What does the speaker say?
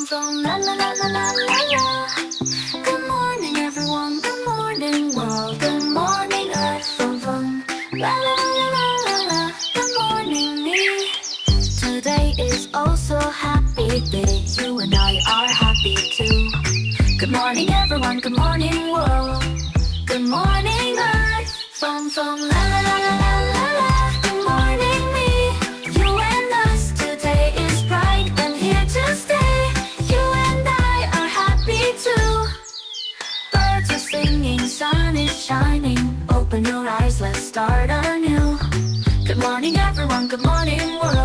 from la la la la la la la. Good morning everyone, good morning world, good morning earth from la la la la la la. Good morning me. Today is also happy day. You and I are happy too. Good morning everyone, good morning world, good morning earth from la la la la la la la. Good morning me. You and us, today is bright and here to stay. You and I are happy too. Birds are singing, sun is shining. Open your eyes, let's start anew. Good morning everyone, good morning world.